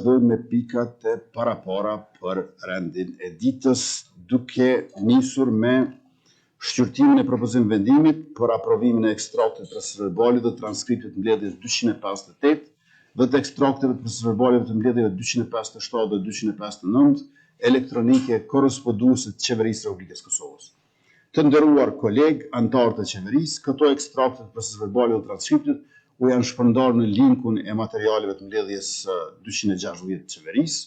vazhdojmë me pikat e parapara për rendin e ditës, duke nisur me shqyrtimin e propozim vendimit për aprovimin e ekstraktit procedurale dhe transkriptit mbledhjes 258 dhe të ekstrakteve të procedurale të mbledhjeve 257 dhe 259 elektronike korresponduese të Qeverisë së Republikës Kosovës. Të nderuar kolegë, anëtarë të qeverisë, këto ekstrakte të procedurale dhe transkriptit u janë shpërndarë në linkun e materialeve të mbledhjes 260 të qeverisë.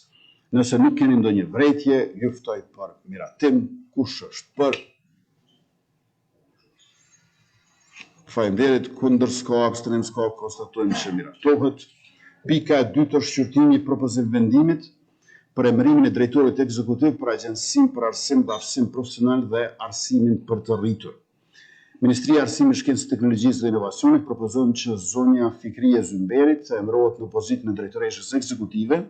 Nëse nuk keni ndonjë vërejtje, ju ftoj për miratim. Kush është për? Faleminderit. Kundër s'ka, abstenim s'ka, konstatojmë që miratohet. Pika e dytë është shqyrtimi i propozim vendimit për emërimin e drejtorit ekzekutiv për Agjencinë për Arsim dhe Aftësim Profesional dhe Arsimin për të Rritur. Ministria e Arsimit, Shkencës, Teknologjisë dhe Inovacionit propozon që zonja Fikrie Zymberit të emërohet në pozitën e drejtoreshës ekzekutive.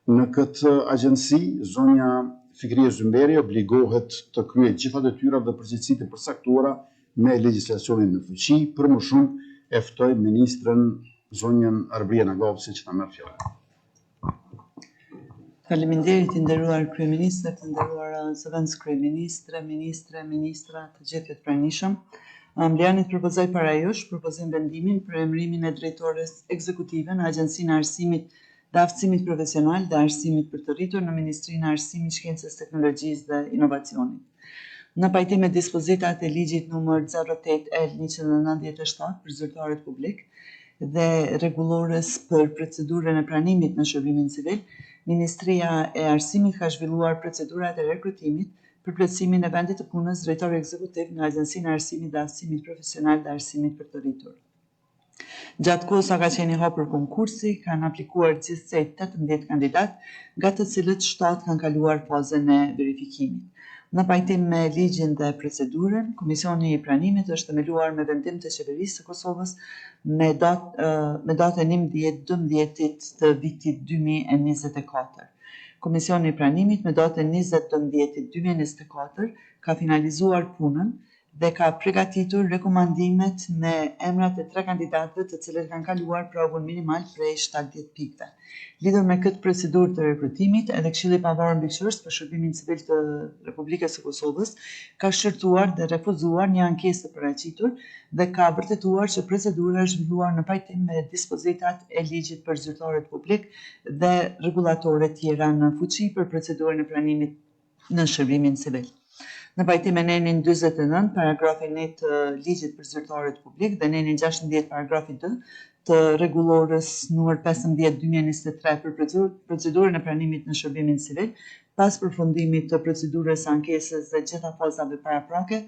Në këtë agjenci, zonja Fikrie Zymberi obligohet të kryejë gjitha detyrat dhe përgjegjësitë e përcaktuara me legjislacionin në fuqi. Për më shumë e ftoj ministrën zonjën Arbria Nagopsi që ta merr fjalën. Faleminderit, i nderuar kryeministër, të nderuar zëvendës kryeministre, ministra, të gjithë të pranishëm. Mbledhani të propozoj para jush propozim vendimin për emërimin e drejtores ekzekutive në Agjencinë e Arsimit dhe Aftësimit Profesional dhe Arsimit për të Rritur në Ministrinë e Arsimit, Shkencës, Teknologjisë dhe Inovacionit. Në pajtim me dispozitat e ligjit numër 08L197 për zyrtarët publik dhe rregullores për procedurën e pranimit në shërbimin civil, Ministria e Arsimit ka zhvilluar procedurat e rekrutimit për plotësimin e vendit të punës drejtor ekzekutiv në Agjencinë e Arsimit dhe Aftësimit Profesional dhe Arsimit për të Rritur. Gjatë kohës sa ka qenë i hapur konkursi, kanë aplikuar gjithsej 18 kandidat, nga të cilët 7 kanë kaluar fazën e verifikimit. Në pajtim me ligjin dhe procedurën, Komisioni i Pranimit është themeluar me vendim të Qeverisë së Kosovës me datën 11/12 të vitit 2024. Komisioni i Pranimit me datën 20/12/2024 ka finalizuar punën dhe ka përgatitur rekomandimet me emrat e 3 kandidatëve të cilët kanë kaluar provën minimal prej 70 pikëve. Lidhur me këtë procedurë të rekrutimit, edhe Këshilli i Pavarur Mbikëqyrës për Shërbimin Civil të Republikës së Kosovës ka shqyrtuar dhe refuzuar një ankesë të paraqitur dhe ka vërtetuar që procedura është zhvilluar në pajtim me dispozitat e ligjit për zyrtarët publik dhe rregullatore tjera në fuqi për procedurën e pranimit në shërbimin civil. Në pajtim me nenin 49, paragrafin 1 të ligjit për zyrtarët publik dhe nenin 16, paragrafi 2 të rregullores numër 15/2023 për procedurën e pranimit në shërbimin civil, pas përfundimit të procedurës ankesës dhe gjitha fazave paraprake,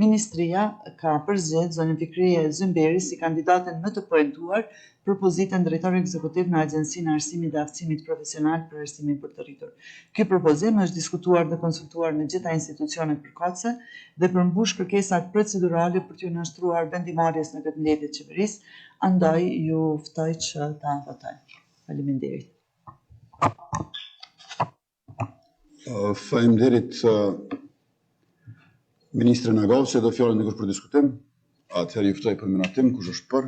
Ministria ka përzgjedhur zonjën Fikrie Zymberi si kandidatën më të poentuar për pozitën drejtor ekzekutiv në Agjencinë e Arsimit dhe Aftësimit Profesional për Arsimin për të Rritur. Ky propozim është diskutuar dhe konsultuar në gjitha institucionet përkatëse dhe përmbush kërkesat procedurale për t'u nënshtruar vendimarrjes në këtë mbledhje të qeverisë, andaj ju ftoj që ta votojmë. Faleminderit. Faleminderit Ministre Nagopsi, do fjalën dikush për diskutim? Atëherë ju ftoj për miratim, kush është për?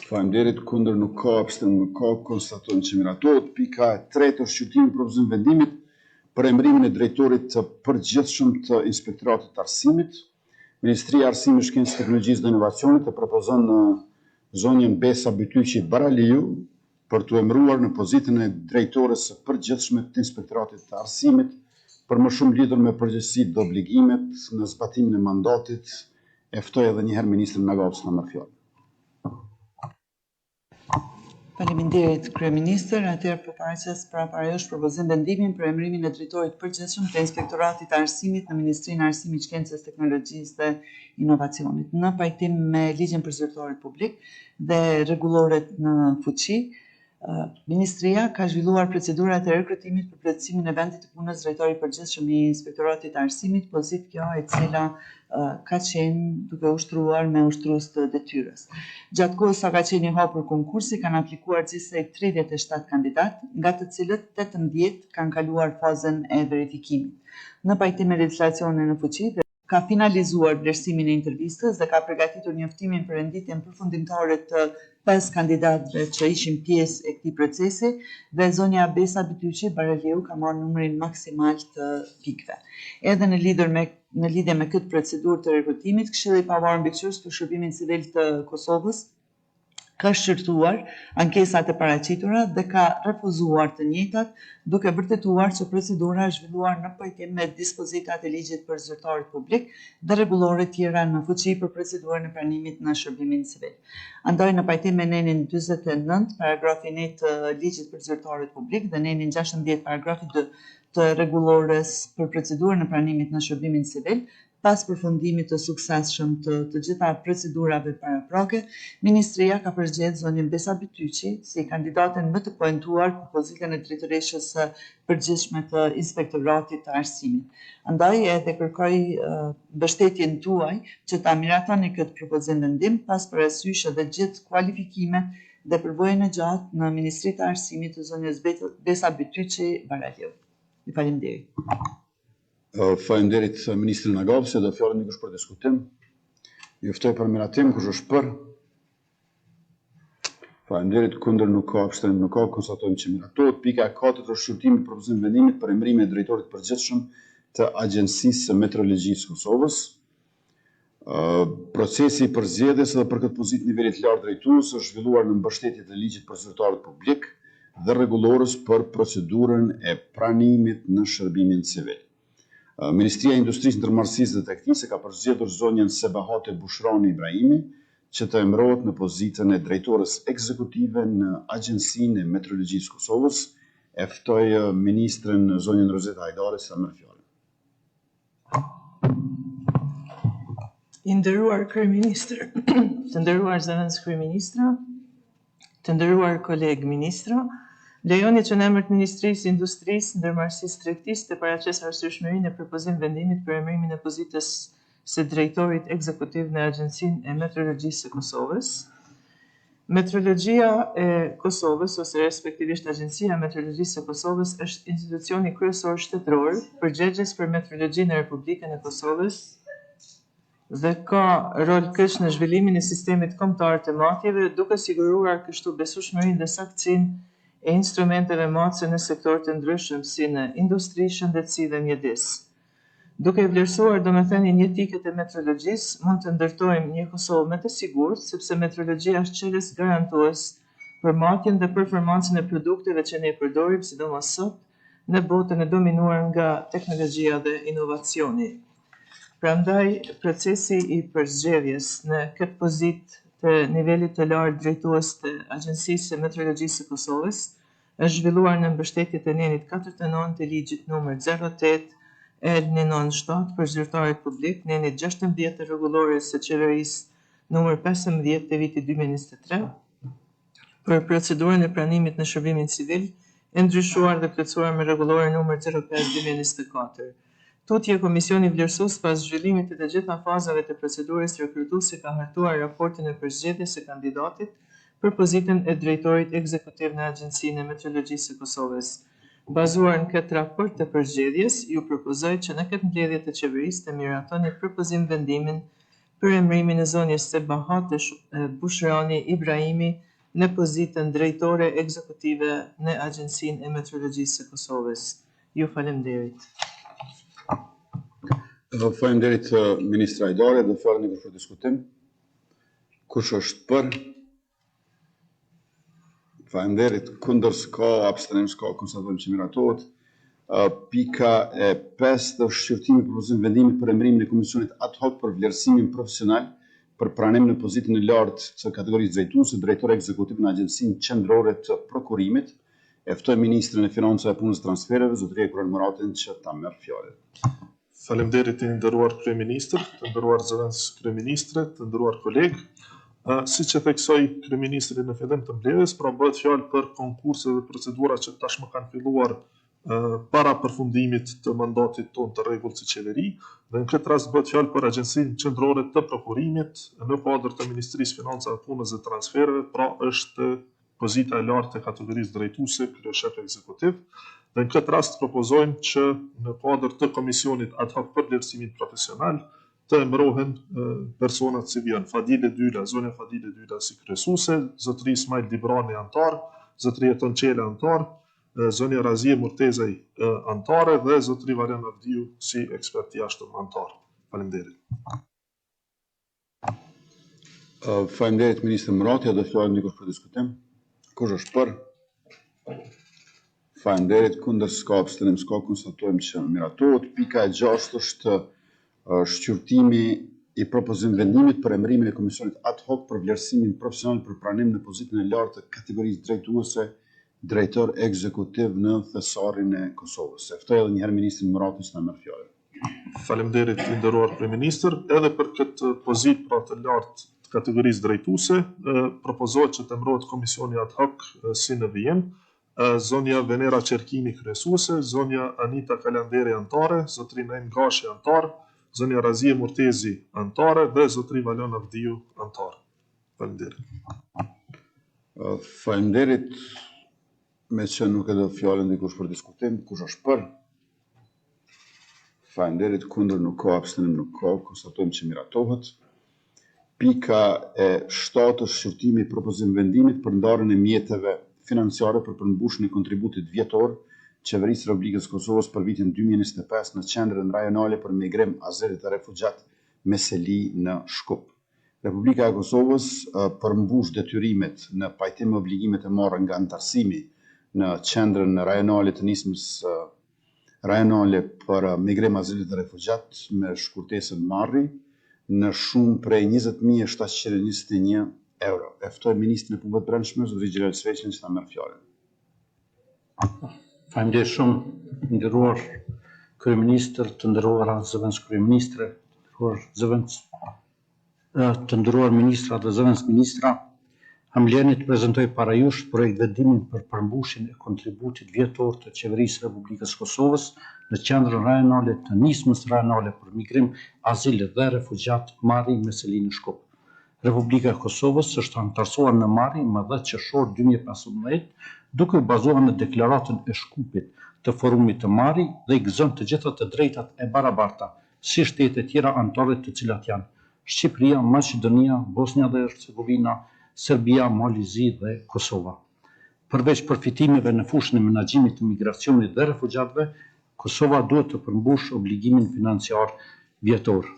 Faleminderit, kundër nuk ka, abstenim nuk ka, konstatojmë që miratohet. Pika e tretë është shqyrtimi i propozim vendimit për emërimin e drejtorit të përgjithshëm të Inspektoratit të Arsimit. Ministria e Arsimit, Shkencës, Teknologjisë dhe Inovacionit e propozon zonjën Besa Bytyqi Baraliu për të emëruar në pozitën e drejtores së përgjithshme të Inspektoratit të Arsimit, për më shumë lidhur me përgjegjësitë dhe obligimet në zbatimin e mandatit. E ftoj edhe një herë ministrin Nagopsi në marrë fjalën. Faleminderit kryeministër, atëherë përparaqes para jush propozim vendimin për emërimin e drejtorit përgjithshëm të Inspektoratit të Arsimit në Ministrinë e Arsimit, Shkencës, Teknologjisë dhe Inovacionit. Në pajtim me ligjin për zyrtarët publik dhe rregulloret në fuqi, Ministria ka zhvilluar procedurat e rekrutimit për plotësimin e vendit të punës drejtori i përgjithshëm i Inspektoratit të Arsimit, pozitë kjo e cila ka qenë duke ushtruar me ushtrues të detyrës. Gjatë kohës sa ka qenë i hapur konkursi, kanë aplikuar gjithsej 37 kandidat, nga të cilët 18 kanë kaluar fazën e verifikimit. Në pajtim me legjislacionin në fuqi, ka finalizuar vlerësimin e intervistës dhe ka përgatitur njoftimin për renditjen përfundimtare të 5 kandidatëve që ishin pjesë e këtij procesi dhe zonja Besa Bytyqi Baraliu ka marrë numrin maksimal të pikëve. Edhe në lidhje me këtë procedurë të rekrutimit, Këshilli i Pavarur Mbikëqyrës për Shërbimin Civil të Kosovës ka shqyrtuar ankesat e paraqitura dhe ka refuzuar të njëjtat, duke vërtetuar që procedura është zhvilluar në pajtim me dispozitat e ligjit për zyrtarët publik dhe rregullore tjera në fuqi për procedurën e pranimit në shërbimin civil. Andaj në pajtim me nenin 49, paragrafin 1 të ligjit për zyrtarët publik dhe nenin 16, paragrafi 2 të rregullores për procedurën e pranimit në shërbimin civil, pas përfundimit të suksesshëm të gjitha procedurave paraprake, Ministria ka përgjedhur zonjën Besa Bytyqi si kandidaten më të pointuar për pozitën e drejtoreshës së përgjithshme të Inspektoratit të Arsimit. Andaj edhe kërkoj mbështetjen tuaj që ta miratoni këtë propozim vendim pas parasysh edhe gjithë kualifikimet dhe përvojën e gjatë në Ministrinë të Arsimit të zonjës Besa Bytyqi Baraliu. Ju faleminderit. Faleminderit Ministrin Agavës, do fjalën dikush për diskutim. Ju ftoj për miratim, kush është për? Faleminderit, kundër nuk ka, abstenim nuk ka, konstatojmë që miratohet. Pika e 4 është shqyrtimi i propozimit vendimit për emrimin e drejtorit të përgjithshëm të Agjencisë së Meteorologjisë së Kosovës. Procesi i përzgjedhjes edhe për këtë pozitë nivelit lartë drejtues është zhvilluar në mbështetje të ligjit për zyrtarët publik dhe rregullorës për procedurën e pranimit në shërbimin civil. Ministria e Industrisë, Ndërmarrësisë dhe Teknikës ka përzgjedhur zonjën Sebahate Bushrani Ibrahimi që të emërohet në pozitën e drejtores ekzekutive në Agjencinë e Meteorologjisë së Kosovës. E ftoj ministren zonjën Rozeta Hajdare sa merr fjalën. I nderuar kryeministër, të nderuar zëvendës kryeministra, të nderuar kolegë ministra, lejoni që në emër të Ministrisë së Industrisë, Ndërmarrësisë dhe Tregtisë të paraqes arsyeshmërinë e propozimit vendimit për emërimin e pozitës së drejtorit ekzekutiv në Agjencinë e Meteorologjisë së Kosovës. Meteorologjia e Kosovës ose respektivisht Agjencia e Meteorologjisë së Kosovës është institucioni kryesor shtetëror përgjegjës për meteorologjinë në Republikën e Kosovës dhe ka rol kyç në zhvillimin e sistemit kombëtar të matjeve, duke siguruar kështu besueshmërinë dhe saktësinë e instrumenteve matëse në sektor të ndryshëm si në industri, shëndetësi dhe mjedis. Duke vlerësuar domethënien jetike të meteorologjisë, mund të ndërtojmë një Kosovë më të sigurt, sepse meteorologjia është çelës garantues për matjen dhe performancën e produkteve që ne përdorim, sidomos sot, në botën e dominuar nga teknologjia dhe inovacioni. Prandaj, procesi i përzgjedhjes në këtë pozitë të nivelit të lartë drejtues të Agjencisë së Meteorologjisë së Kosovës është zhvilluar në mbështetje të nenit 49 të ligjit numër 08 L997 për zyrtarët publik, nenit 16 të rregullores së qeverisë numër 15 të vitit 2023 për procedurën e pranimit në shërbimin civil, e ndryshuar dhe plotësuar me rregullore numër 05/2024. Tutje Komisioni Vlerësues pas zhvillimit të gjitha fazave të procedurës rekrutuese ka hartuar raportin e përzgjedhjes së kandidatit për pozitën e drejtorit ekzekutiv në Agjencinë e Meteorologjisë së Kosovës. Bazuar në këtë raport të përzgjedhjes, ju propozoj që në këtë mbledhje të qeverisë të miratoni propozim vendimin për emërimin e zonjës Sebahate Bushrani Ibrahimi në pozitën drejtore ekzekutive në Agjencinë e Meteorologjisë së Kosovës. Ju faleminderit. Faleminderit Ministra Hajdare, do fjalën dikush për diskutim. Kush është për? Faleminderit, kundër s'ka, abstenim s'ka, konstatojmë që miratohet. Pika e 5 është shqyrtimi për propozim vendimit për emërimin e Komisionit ad hoc për vlerësimin profesional për pranim në pozitën e lartë të kategorisë drejtuese, drejtor ekzekutiv në Agjencinë Qendrore të Prokurimit. E ftoj Ministrin e Financave, Punës dhe Transfereve, zotëria Kuran Muratin, që ta merr fjalën. Faleminderit të nderuar kryeministër, të nderuar zëvendës kryeministre, të nderuar kolegë. Siç e theksoi kryeministri në fillim të mbledhjes, pra bëhet fjalë për konkurse dhe procedura që tashmë kanë filluar para përfundimit të mandatit tonë të rregullt si qeveri, dhe në këtë rast bëhet fjalë për Agjencinë Qendrore të Prokurimit në kuadër të Ministrisë Financave, Punës dhe Transfereve, pra është pozita e lartë e kategorisë drejtuese, kryeshef ekzekutiv. Dhe në këtë rast propozojmë që në kuadër të Komisionit ad hoc për vlerësimin profesional të emërohen personat si vjen: Fadile Dyla, zonja Fadile Dyla si kryesuese, zotëri Ismail Dibrani antar, zotëri Eton Qela antar, zonja Razie Murtezaj antare dhe zotëri Varian Avdiu si ekspert jashtëm antar. Faleminderit. Faleminderit Ministër Murati, do fjalën dikush për diskutim? Kush është për? Faleminderit, kundër s'ka abstenim, s'ka, konstatojmë që miratohet. Pika e 6 është shqyrtimi i propozim vendimit për emërimin e Komisionit ad hoc për vlerësimin profesional për pranim në pozitën e lartë të kategorisë drejtuese drejtor ekzekutiv në thesarin e Kosovës. E ftoj edhe një herë Ministrin Murati që na merr fjalën. Faleminderit i nderuar Kryeministër, edhe për këtë pozitë pra të lartë të kategorisë drejtuese, propozohet që të emërohet komisioni ad hoc si në vijim: zonja Venera Qerkini kryesuese, zonja Anita Kalanderi antare, zotëri Naim Gashi antar, zonja Razie Murtezi antare dhe zotëri Valian Avdiu antar. Faleminderit. Faleminderit, me që nuk e do fjalën dikush për diskutim, kush është për? Faleminderit, kundër nuk ka, abstenim nuk ka, konstatojmë që miratohet. Pika e 7 është shqyrtimi i propozim vendimit për ndarjen e mjeteve financiare për përmbushjen e kontributit vjetor Qeverisë Republikës Kosovës për vitin 2025 në qendrën rajonale për migrim, azilit dhe refugjat Meseli në Shkup. Republika e Kosovës përmbush detyrimet në pajtim me obligimet e marra nga antarësimi në qendrën rajonale të nismës rajonale për migrim, azilit dhe refugjat me shkurtesën Marri në shumë prej 20.721 euro. E ftoj Ministrin e Punëve të Brendshme, zotëri Xhelal Sveqen, që ta merr fjalën. Faleminderit shumë, nderuar Kryeministër, të nderuara zëvendës kryeministre, të nderuar ministra dhe zëvendës ministra, Hamleni të prezantoj para jush projekt vendimin për përmbushjen e kontributit vjetor të Qeverisë Republikës Kosovës në qendrën rajonale të nismës rajonale për migrim, azil dhe refugjat Marri Meseli në Shkup. Republika e Kosovës është antarësuar në Marri më 10 qershor 2015, duke u bazuar në deklaratën e Shkupit të forumit të Marri dhe i gëzon të gjitha të drejtat e barabarta, si shtetet tjera anëtare të cilat janë Shqipëria, Maqedonia, Bosnia dhe Hercegovina, Serbia, Malizi dhe Kosova. Përveç përfitimeve në fushën e menaxhimit të migracionit dhe refugjatëve, Kosova duhet të përmbush obligimin financiar vjetor.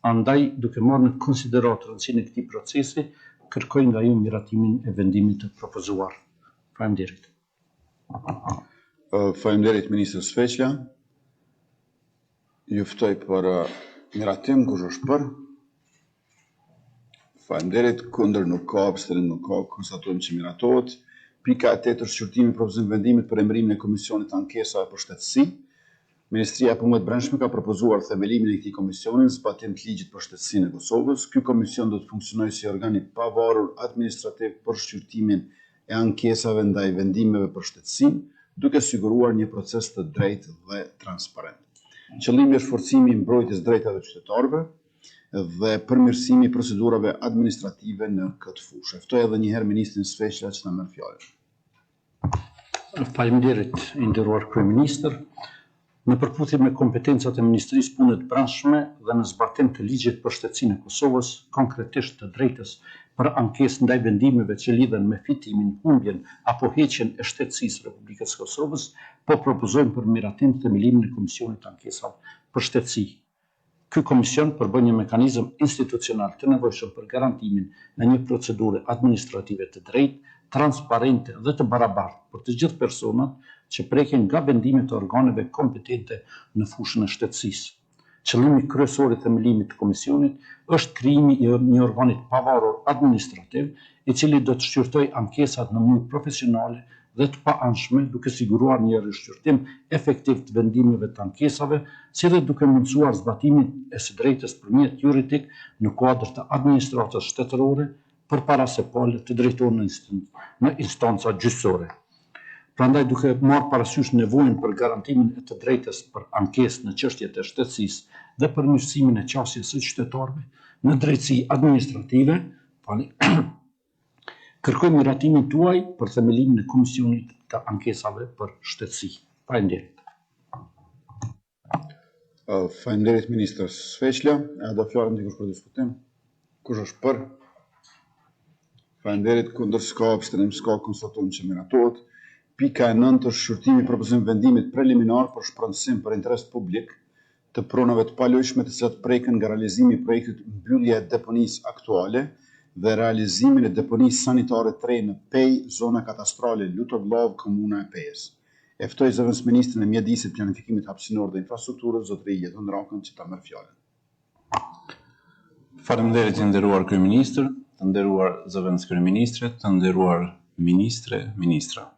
Andaj, duke marrë në konsideratë rëndësinë e këtij procesi, kërkoj nga ju miratimin e vendimit të propozuar. Faleminderit. Faleminderit Ministër Sveqla. Ju ftoj për miratim, kush është për? Faleminderit, kundër nuk ka, abstenim nuk ka, konstatojmë që miratohet. Pika e 8 është shqyrtimi i propozimit vendimit për emërimin e Komisionit ankesave për shtetësi. Ministria e Punëve të Brendshme ka propozuar themelimin e këtij komisioni në zbatim të ligjit për shtetësinë e Kosovës. Ky komision do të funksionojë si organ i pavarur administrativ për shqyrtimin e ankesave ndaj vendimeve për shtetësinë, duke siguruar një proces të drejtë dhe transparent. Qëllimi është forcimi i mbrojtjes drejtave të qytetarëve dhe përmirësimi i procedurave administrative në këtë fushë. Ftoj edhe një herë Ministrin Sveqla që ta merr fjalën. Faleminderit, i nderuar Kryeministër. Në përputhje me kompetencat e Ministrisë Punëve të Brendshme dhe në zbatim të ligjit për shtetësinë e Kosovës, konkretisht të drejtës për ankesë ndaj vendimeve që lidhen me fitimin, humbjen apo heqjen e shtetësisë së Republikës së Kosovës, po propozojmë për miratim themelimin e Komisionit ankesave për shtetësi. Ky komision përbën një mekanizëm institucional të nevojshëm për garantimin e një procedure administrative të drejtë, transparente dhe të barabartë për të gjithë personat që preken nga vendimet të organeve kompetente në fushën e shtetësisë. Qëllimi kryesor i themelimit të komisionit është krijimi i një organi pavarur administrativ, i cili do të shqyrtojë ankesat në mënyrë profesionale dhe të paanshme, duke siguruar një rishqyrtim efektiv të vendimeve të ankesave, si dhe duke mundësuar zbatimin e së drejtës përmjet juridik në kuadër të administratës shtetërore, përpara se palët të drejtohen në instanca gjyqësore. Prandaj, duke marrë parasysh nevojën për garantimin e të drejtës për ankesë në çështjet e shtetësisë dhe përmirësimin e qasjes së qytetarëve në drejtësi administrative, kërkoj miratimin tuaj për themelimin e Komisionit të ankesave për shtetësi. Faleminderit. Faleminderit Ministër Sveçla. A do fjalën dikush për diskutim? Kush është për? Faleminderit. Kundër s'ka, abstenim s'ka, konstatojmë që miratohet. Pika e 9 është shqyrtimi i propozimit vendimit preliminar për shpronësim për interes publik të pronave të palojshme të cilat preken nga realizimi i projektit mbyllje e deponisë aktuale dhe realizimin e deponisë sanitare 3 në Pej, zona katastrale Lutogllav, komuna e Pejës. E ftoj zëvendës ministrin e mjedisit, planifikimit hapësinor dhe infrastrukturës, zotëri Jeton Rakën, që ta merr fjalën. Faleminderit i nderuar kryeministër, të nderuar zëvendës kryeministre, të nderuar ministra.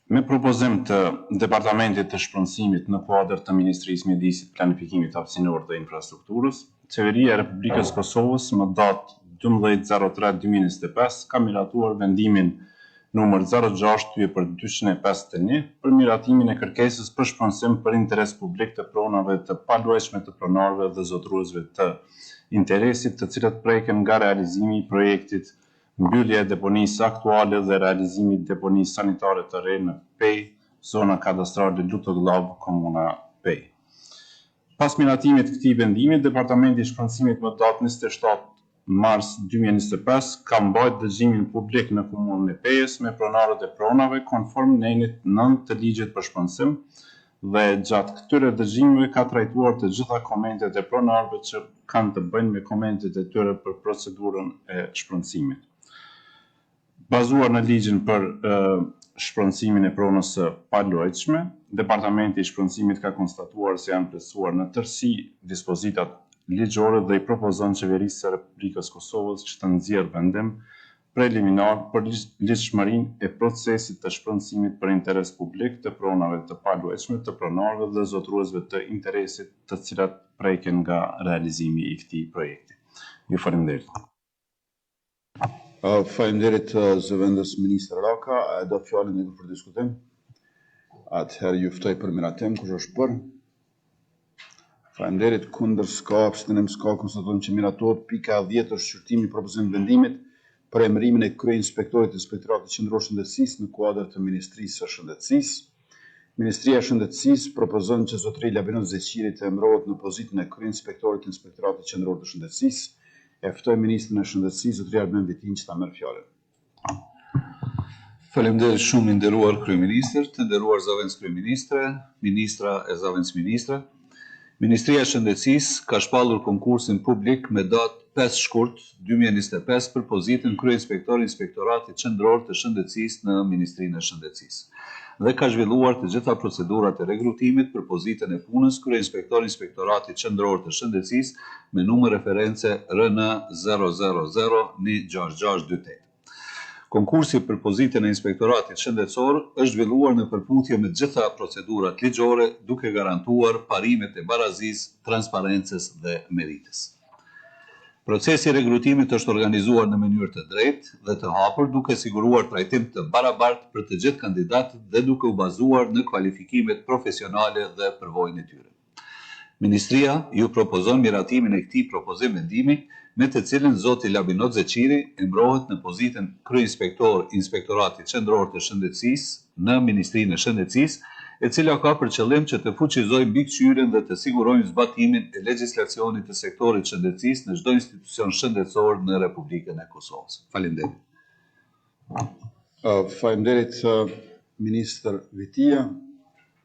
Me propozim të Departamentit të Shpronësimit në kuadër të Ministrisë Mjedisit, Planifikimit Hapësinor dhe Infrastrukturës, Qeveria e Republikës Kosovës më datë 12/03/2025 ka miratuar vendimin numër 06/251 për miratimin e kërkesës për shpronësim për interes publik të pronave të paluajshme të pronarëve dhe zotëruesve të interesit, të cilat preken nga realizimi i projektit mbyllje e deponisë aktuale dhe realizimi i deponisë sanitare të re në Pej, zona kadastrale Lutogllav, komuna Pej. Pas miratimit të këtij vendimi, Departamenti i Shpronësimit më datë 27 mars 2025 ka mbajtur dëgjimin publik në komunën e Pejës me pronarët e pronave konform nenit 9 të ligjit për shpronësim dhe gjatë këtyre dëgjimeve ka trajtuar të gjitha komentet e pronarëve që kanë të bëjnë me komentet e tyre për procedurën e shpronësimit. Bazuar në ligjin për shpronësimin e pronës së paluajtshme, Departamenti i Shpronësimit ka konstatuar se janë plotësuar në tërësi dispozitat ligjore dhe i propozon Qeverisë së Republikës Kosovës që të nxjerrë vendim preliminar për ligjshmërinë e procesit të shpronësimit për interes publik të pronave të paluajtshme të pronarëve dhe zotëruesve të interesit, të cilat preken nga realizimi i këtij projekti. Ju faleminderit. Faleminderit zëvendës ministër Raka. A do fjalën dikush për diskutim? Atëherë ju ftoj për miratim, kush është për? Faleminderit. Kundër s'ka, abstenim s'ka, konstatojmë që miratohet. Pika 10 është shqyrtimi i propozimit vendimit për emërimin e kryeinspektorit të Inspektoratit Qendror të Shëndetësisë në kuadër të Ministrisë së Shëndetësisë. Ministria e Shëndetësisë propozon që zotëri Labinot Zeqiri të emërohet në pozitën e kryeinspektorit të Inspektoratit Qendror të Shëndetësisë. E ftoj ministrin e Shëndetësisë, zotëri Arben Vitin, që ta merr fjalën. Faleminderit shumë i nderuar kryeministër, të nderuar zëvendës kryeministre, ministra e zëvendës ministre. Ministria e Shëndetësisë ka shpallur konkursin publik me datë 5 shkurt 2025 për pozitën kryeinspektor Inspektoratit Qendror të Shëndetësisë në Ministrinë e Shëndetësisë dhe ka zhvilluar të gjitha procedurat e rekrutimit për pozitën e punës kryeinspektor Inspektoratit Qendror të Shëndetësisë me numër reference RN 000-16628. Konkursi për pozitën e Inspektoratit Shëndetësor është zhvilluar në përputhje me të gjitha procedurat ligjore, duke garantuar parimet e barazisë, transparencës dhe meritës. Procesi i rekrutimit është organizuar në mënyrë të drejtë dhe të hapur, duke siguruar trajtim të barabartë për të gjithë kandidatët dhe duke u bazuar në kvalifikimet profesionale dhe përvojën e tyre. Ministria ju propozon miratimin e këtij propozim vendimi, me të cilin zoti Labinot Zeqiri emërohet në pozitën kryeinspektor Inspektoratit Qendror të Shëndetësisë në Ministrinë e Shëndetësisë, e cila ka për qëllim që të fuqizojë mbikëqyrjen dhe të sigurojë zbatimin e legjislacionit të sektorit shëndetësisë në çdo institucion shëndetësor në Republikën e Kosovës. Faleminderit. Faleminderit ministër Vitia.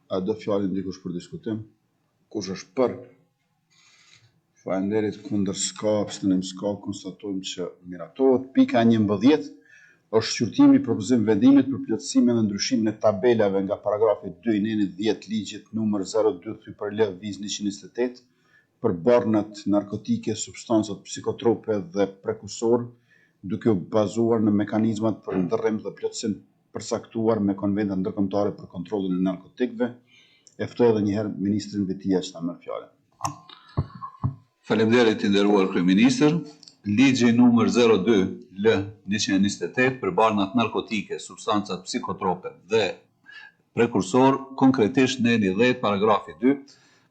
A do fjalën dikush për diskutim? Kush është për? Faleminderit. Kundër s'ka, abstenim s'ka, konstatojmë që miratohet. Pika 11 është shqyrtimi i propozimit vendimit për plotësimin dhe ndryshimin e tabelave nga paragrafi 2 i nenit 10 ligjit numër 02/LV viz 128 për barnat narkotike, substancat psikotrope dhe prekursor, duke u bazuar në mekanizmat për ndërrim dhe plotësim përcaktuar me konventat ndërkombëtare për kontrollin e narkotikëve. E ftoj edhe një herë ministrin Vitia që ta merr fjalën. Faleminderit i nderuar kryeministër. Ligji numër 02/L128 për barnat narkotike, substancat psikotrope dhe prekursor, konkretisht neni 10 paragrafi 2,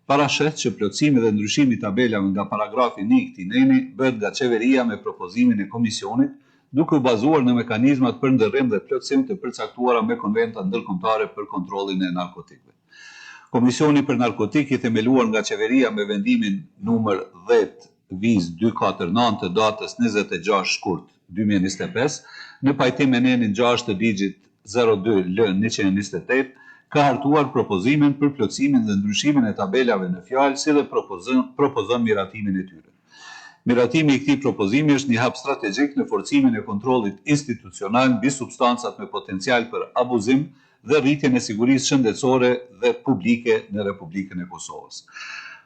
parashet që plotësimi dhe ndryshimi i tabelave nga paragrafi 1 i këtij neni bëhet nga qeveria me propozimin e komisionit, duke u bazuar në mekanizmat për ndërrim dhe plotësim të përcaktuara me konventat ndërkombëtare për kontrollin e narkotikëve. Komisioni për narkotik i themeluar nga qeveria me vendimin numër 10 viz 249 të datës 26 shkurt 2025, në pajtim me nenin 6 të ligjit 02 L 128, ka hartuar propozimin për plotësimin dhe ndryshimin e tabelave në fjalë, si dhe propozon miratimin e tyre. Miratimi i këtij propozimi është një hap strategjik në forcimin e kontrollit institucional mbi substancat me potencial për abuzim dhe rritjen e sigurisë shëndetësore dhe publike në Republikën e Kosovës.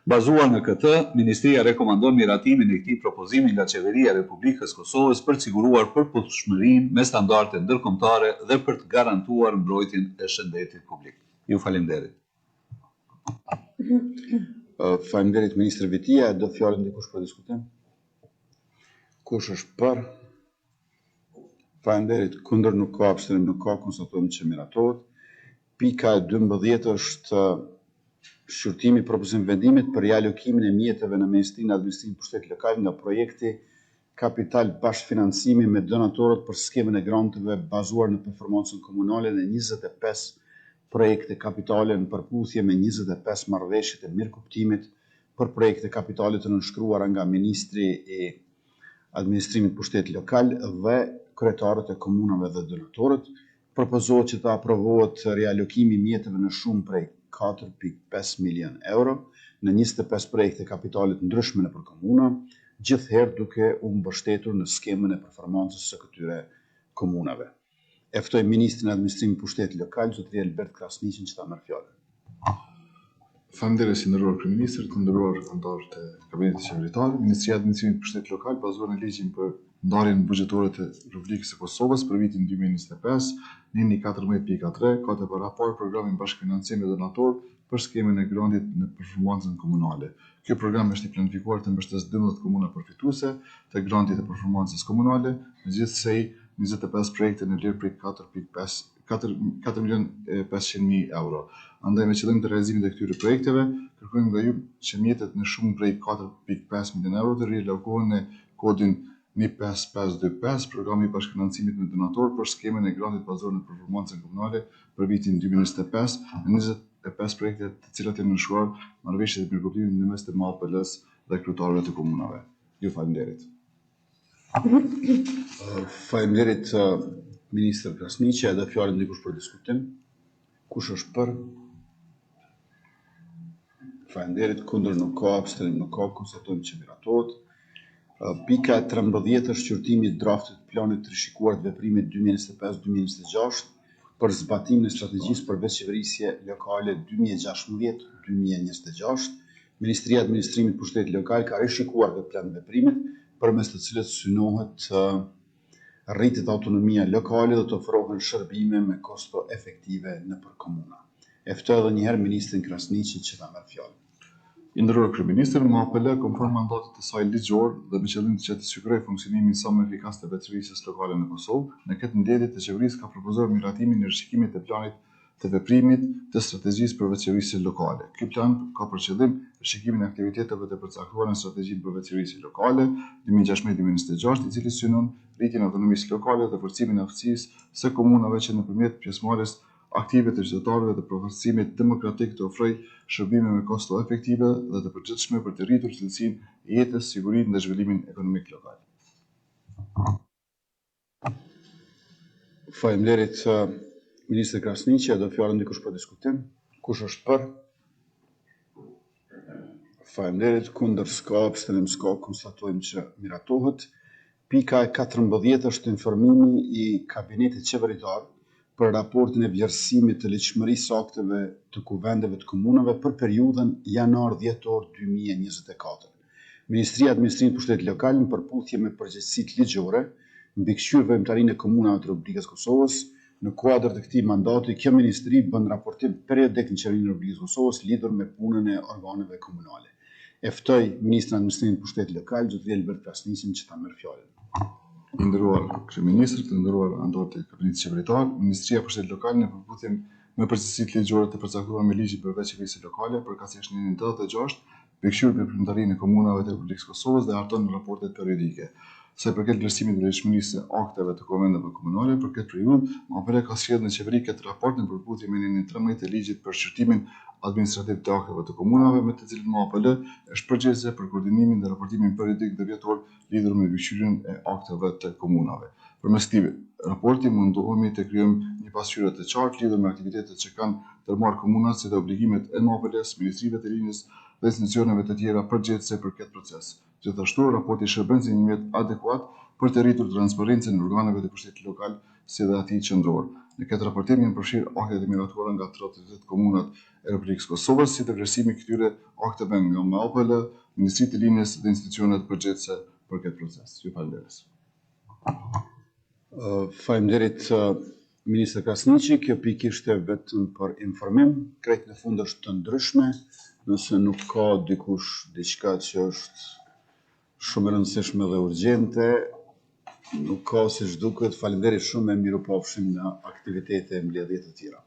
Bazuar në këtë, Ministria rekomandon miratimin e këtij propozimi nga Qeveria e Republikës Kosovës për të siguruar përputhshmërinë me standarde ndërkombëtare dhe për të garantuar mbrojtjen e shëndetit publik. Ju falenderit. Faleminderit Ministër Vitia, do fjalën dikush për diskutim? Kush është për? Faleminderit, kundër nuk ka, abstenim nuk ka, konstatojmë që miratohet. Pika e 12 është shqyrtimi propozim vendimit për rialokimin e mjeteve në Ministrinë e Administrimit Pushtetit Lokal nga projekti Kapital Bashkëfinancimi me donatorët për skemën e granteve bazuar në performancën komunale dhe 25 projekte kapitale në përputhje me 25 marrëveshjet e mirëkuptimit për projekte kapitale të nënshkruara nga Ministri i Administrimit Pushtetit Lokal dhe kryetarët e komunave dhe donatorët. Propozohet që të aprovohet rialokimi i mjeteve në shumë prej 4.5 milion euro në 25 projekte kapitale të ndryshme nëpër komuna, gjithherë duke u mbështetur në skemën e performancës së këtyre komunave. E ftoj Ministrin e Administrimit Pushtetit Lokal, zotëri Albert Krasniqin, që ta merr fjalën. Faleminderit, nderuar kryeministër, të nderuar anëtarë të Kabinetit Qeveritar. Ministria e Administrimit Pushtetit Lokal, bazuar në ligjin për ndarjen buxhetore të Republikës së Kosovës për vitin 2025, nini 14.3, ka të parapar programin bashkëfinancim me donator për skemën e grantit në performancën komunale. Ky program është i planifikuar të mbështesë 12 komuna përfituese të grantit të performancës komunale, megjithëse 25 projekte në vlerë prej 4.500.000 euro. Andaj me qëllim të realizimit të këtyre projekteve, kërkojmë nga ju që mjetet në shumë prej 4.5 milion euro të rialokohen në kodin 15525, programi i bashkëfinancimit me donator për skemën e grantit bazuar në performancën komunale për vitin 2025, në 25 projekte të cilat janë nënshkruar marrëveshjet e mirëkuptimit në mes të MAPL-s dhe kryetarëve të komunave. Ju falenderit. Faleminderit Ministër Krasniqi, edhe fjalën dikush për diskutim. Kush është për? Faleminderit, kundër nuk ka, abstenim nuk ka, konstatojmë që miratohet. Pika 13 është shqyrtimi i draftit të planit të rishikuar të veprimit 2025-2026 për zbatimin e strategjisë për veçqeverisje lokale 2016-2026. Ministria e Administrimit Pushtetit Lokal ka rishikuar këtë plan veprimit përmes të cilët synohet rritet autonomia lokale dhe të ofrohen shërbime me kosto efektive nëpër komuna. E ftoj edhe një herë Ministrin Krasniqi që ta merr fjalën. I nderuar kryeministër, MAPL konform mandatit të saj ligjor dhe me qëllim që të sigurojë funksionimin sa më efikas të veçqeverisjes lokale në Kosovë, në këtë ndjedhje të qeverisë ka propozuar miratimin e rishikimit të planit të veprimit të strategjisë për veçqeverisje lokale. Ky plan ka për qëllim rishikimin e aktiviteteve të përcaktuara në strategjinë për veçqeverisje lokale 2016-2026, i cili synon rritjen e autonomisë lokale dhe forcimin e aftësisë së komunave që nëpërmjet pjesëmarrjes aktive të qytetarëve dhe përfaqësimit demokratik të ofroj shërbime me kosto efektive dhe të përgjithshme për të rritur cilësinë e jetës, sigurinë dhe zhvillimin ekonomik lokal. Faleminderit Ministër Krasniqi, do fjalën dikush për diskutim. Kush është për? Faleminderit, kundër s'ka, abstenim s'ka, konstatojmë që miratohet. Pika e 14 është informimi i Kabinetit Qeveritar për raportin e vlerësimit të ligjshmërisë së akteve të kuvendeve të komunave për periudhën janar-dhjetor 2024. Ministria e Administrimit Pushtetit Lokal në përputhje me përgjegjësitë ligjore mbikëqyrë veprimtarinë e komunave të Republikës Kosovës, në kuadër të këtij mandati, kjo ministri bën raportim periodik në qeverinë e Republikës Kosovës lidhur me punën e organeve komunale. E ftoj Ministrin e Administrimit Pushtetit Lokal, zotëri Albert Krasniqin, që ta merr fjalën. I nderuar kryeministër, të nderuar anëtarë të Kabinetit Qeveritar, Ministria e Pushtetit Lokal në përputhje me përgjegjësitë ligjore të përcaktuara me ligjin për veçqeverisje lokale përkatësisht në 86, mbikëqyrë veprimtarinë e komunave të Republikës Kosovës dhe harton raportet periodike. sa i përket vlerësimit të vlefshmërisë së akteve të konventeve komunale për këtë periudhë, MAPL ka sjellë në qeveri këtë raport në përputhje me Ligjin 13 të ligjit për shqyrtimin administrativ të akteve të komunave, me të cilin MAPL është përgjegjëse për koordinimin dhe raportimin periodik dhe vjetor lidhur me mbikëqyrjen e akteve të komunave. Përmes këtij raporti mundohemi të krijojmë një pasqyrë të qartë lidhur me aktivitetet që kanë ndërmarrë komunat si dhe obligimet e MAPL-s, Ministrive të Linjës dhe institucioneve të tjera përgjegjëse për këtë proces. Gjithashtu, raporti shërben si një mjet adekuat për të rritur transparencën në organeve të pushtetit lokal si dhe atij qendror. Në këtë raportim janë përfshirë aktet e miratuara nga 38 komunat e Republikës Kosovës, si dhe vlerësimi i këtyre akteve nga MAPL, Ministritë të Linjës dhe institucionet përgjegjëse për këtë proces. Ju falenderoj. Faleminderit Ministër Krasniqi, kjo pikë ishte vetëm për informim, krejt në fund është të ndryshme, nëse nuk ka dikush diçka që është shumë e rëndësishme dhe urgjente, nuk ka siç duket. Faleminderit shumë e mirupafshim në aktivitete mbledhje të tjera.